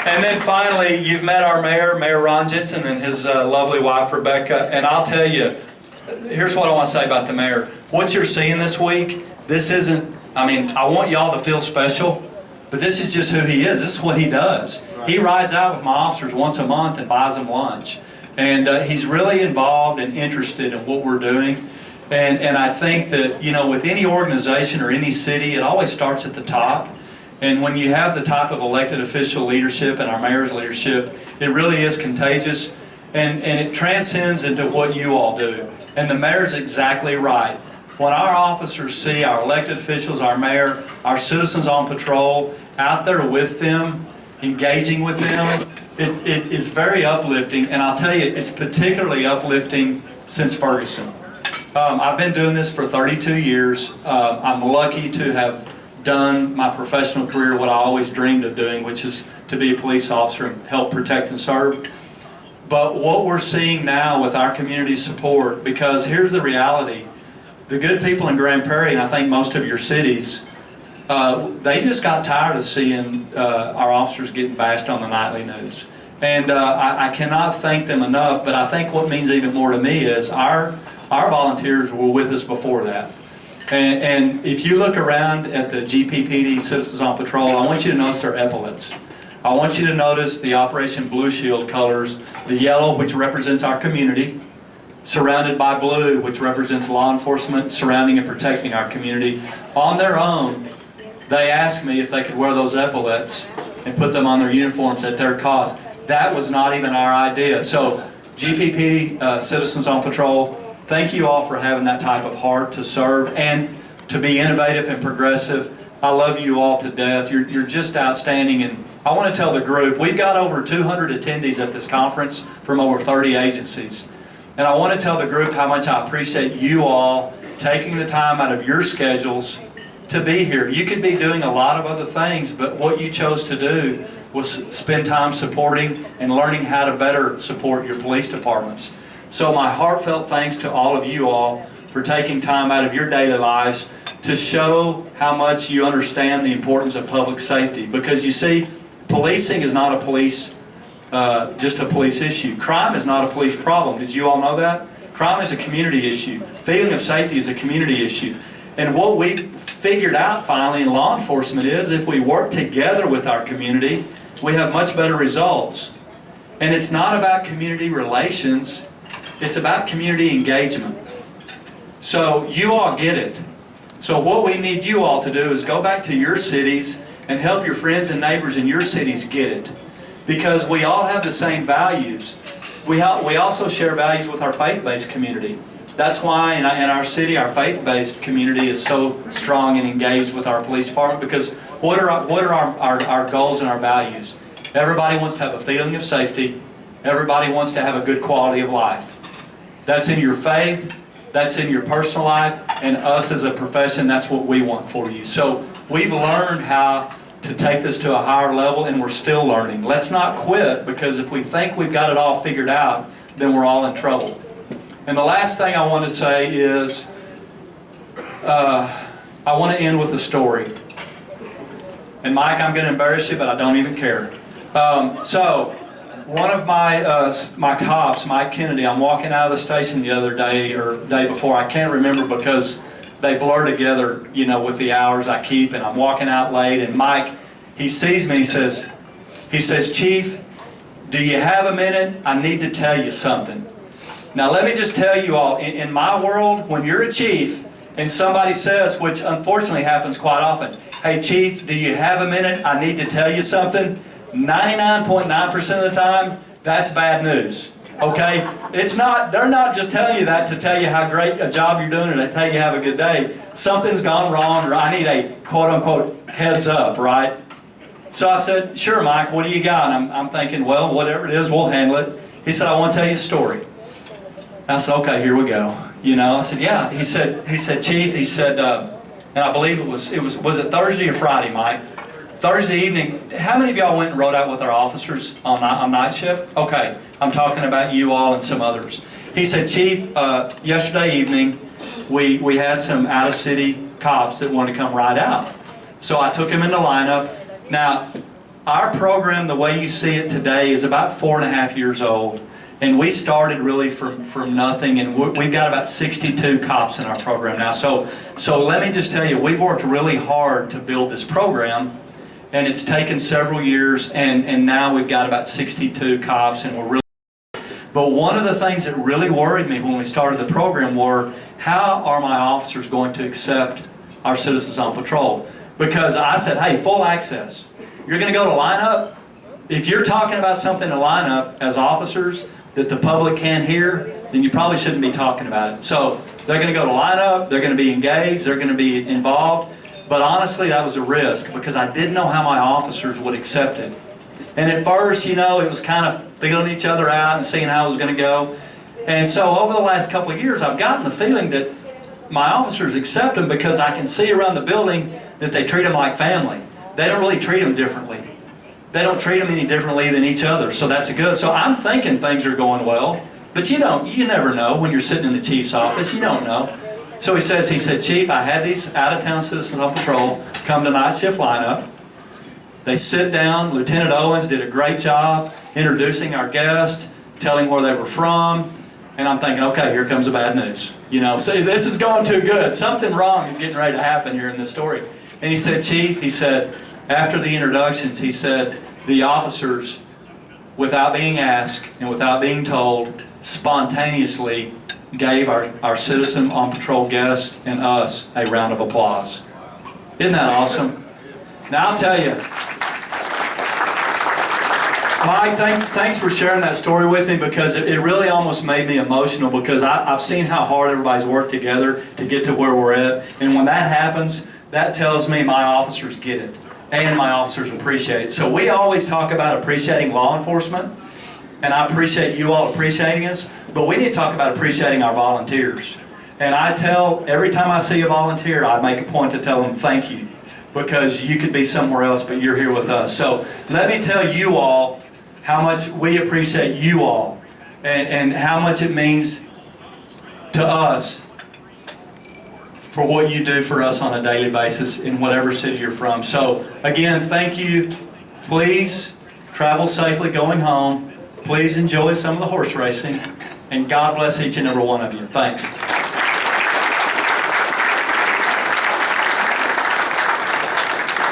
And then finally, you've met our mayor, Mayor Ron Jensen, and his lovely wife, Rebecca. And I'll tell you, here's what I want to say about the mayor. What you're seeing this week, this isn't, I mean, I want y'all to feel special, but this is just who he is. This is what he does. He rides out with my officers once a month and buys them lunch. And he's really involved and interested in what we're doing. And I think that, you know, with any organization or any city, it always starts at the top. And when you have the type of elected official leadership and our mayor's leadership, it really is contagious. And it transcends into what you all do. And the mayor's exactly right. When our officers see our elected officials, our mayor, our citizens on patrol, out there with them, engaging with them, it is very uplifting. And I'll tell you, it's particularly uplifting since Ferguson. I've been doing this for 32 years. I'm lucky to have done my professional career what I always dreamed of doing, which is to be a police officer and help protect and serve. But what we're seeing now with our community support, because here's the reality, the good people in Grand Prairie, and I think most of your cities, they just got tired of seeing our officers getting bashed on the nightly news. And I cannot thank them enough, but I think what means even more to me is our volunteers were with us before that. And if you look around at the GPPD Citizens on Patrol, I want you to notice their epaulets. I want you to notice the Operation Blue Shield colors, the yellow, which represents our community, surrounded by blue, which represents law enforcement surrounding and protecting our community. On their own, they asked me if they could wear those epaulets and put them on their uniforms at their cost. That was not even our idea. So GPPD Citizens on Patrol, thank you all for having that type of heart to serve and to be innovative and progressive. I love you all to death. You're just outstanding. And I want to tell the group, we've got over 200 attendees at this conference from over 30 agencies. And I want to tell the group how much I appreciate you all taking the time out of your schedules to be here. You could be doing a lot of other things, but what you chose to do was spend time supporting and learning how to better support your police departments. So my heartfelt thanks to all of you all for taking time out of your daily lives to show how much you understand the importance of public safety. Because you see, policing is not a police, just a police issue. Crime is not a police problem. Did you all know that? Crime is a community issue. Feeling of safety is a community issue. And what we figured out finally in law enforcement is if we work together with our community, we have much better results. And it's not about community relations, it's about community engagement. So you all get it. So what we need you all to do is go back to your cities and help your friends and neighbors in your cities get it. Because we all have the same values. We also share values with our faith-based community. That's why in our city, our faith-based community is so strong and engaged with our police department, because what are our goals and our values? Everybody wants to have a feeling of safety. Everybody wants to have a good quality of life. That's in your faith, that's in your personal life, and us as a profession, that's what we want for you. So we've learned how to take this to a higher level, and we're still learning. Let's not quit, because if we think we've got it all figured out, then we're all in trouble. And the last thing I want to say is, I want to end with a story. And Mike, I'm going to embarrass you, but I don't even care. So, one of my cops, Mike Kennedy, I'm walking out of the station the other day, or day before, I can't remember because they blur together, you know, with the hours I keep, and I'm walking out late, and Mike, he sees me, he says, "Chief, do you have a minute? I need to tell you something." Now let me just tell you all, in my world, when you're a chief and somebody says, which unfortunately happens quite often, "Hey Chief, do you have a minute? I need to tell you something," 99.9% of the time, that's bad news. Okay? They're not just telling you that to tell you how great a job you're doing or to tell you have a good day. Something's gone wrong, or I need a quote-unquote heads up, right? So I said, "Sure, Mike, what do you got?" And I'm thinking, well, whatever it is, we'll handle it. He said, "I want to tell you a story." I said, "Okay, here we go." You know, I said, "Yeah." He said, "Chief," he said, and I believe was it Thursday or Friday, Mike? Thursday evening. How many of y'all went and rode out with our officers on night shift? Okay, I'm talking about you all and some others. He said, "Chief, yesterday evening, we had some out-of-city cops that wanted to come ride out. So I took him in the lineup. Now, Our program, the way you see it today, is about 4.5 years old. And we started really from nothing, and we've got about 62 cops in our program now. So let me just tell you, we've worked really hard to build this program, and it's taken several years, and now we've got about 62 cops, and we're really. But one of the things that really worried me when we started the program were, how are my officers going to accept our citizens on patrol? Because I said, hey, full access. You're going to go to lineup. If you're talking about something to lineup as officers that the public can't hear, then you probably shouldn't be talking about it. So they're going to go to lineup, they're going to be engaged, they're going to be involved. But honestly, that was a risk because I didn't know how my officers would accept it. And at first, you know, it was kind of feeling each other out and seeing how it was going to go. And so over the last couple of years, I've gotten the feeling that my officers accept them because I can see around the building that they treat them like family. They don't really treat them differently. They don't treat them any differently than each other, so that's good. So I'm thinking things are going well, but you never know when you're sitting in the chief's office. You don't know. So he said, Chief, I had these out-of-town citizens on patrol come to night shift lineup. They sit down. Lieutenant Owens did a great job introducing our guest, telling where they were from, and I'm thinking, okay, here comes the bad news. You know, see, this is going too good. Something wrong is getting ready to happen here in this story. And he said, Chief, he said, after the introductions, he said, the officers, without being asked and without being told, spontaneously gave our citizen on patrol guest and us a round of applause. Isn't that awesome? Now I'll tell you, Mike, thanks for sharing that story with me, because it really almost made me emotional, because I've seen how hard everybody's worked together to get to where we're at. And when that happens, that tells me my officers get it. And my officers appreciate it. So we always talk about appreciating law enforcement, and I appreciate you all appreciating us, but we need to talk about appreciating our volunteers. And every time I see a volunteer, I make a point to tell them thank you, because you could be somewhere else, but you're here with us. So let me tell you all how much we appreciate you all, and how much it means to us for what you do for us on a daily basis in whatever city you're from. So again, thank you. Please travel safely going home. Please enjoy some of the horse racing. And God bless each and every one of you. Thanks.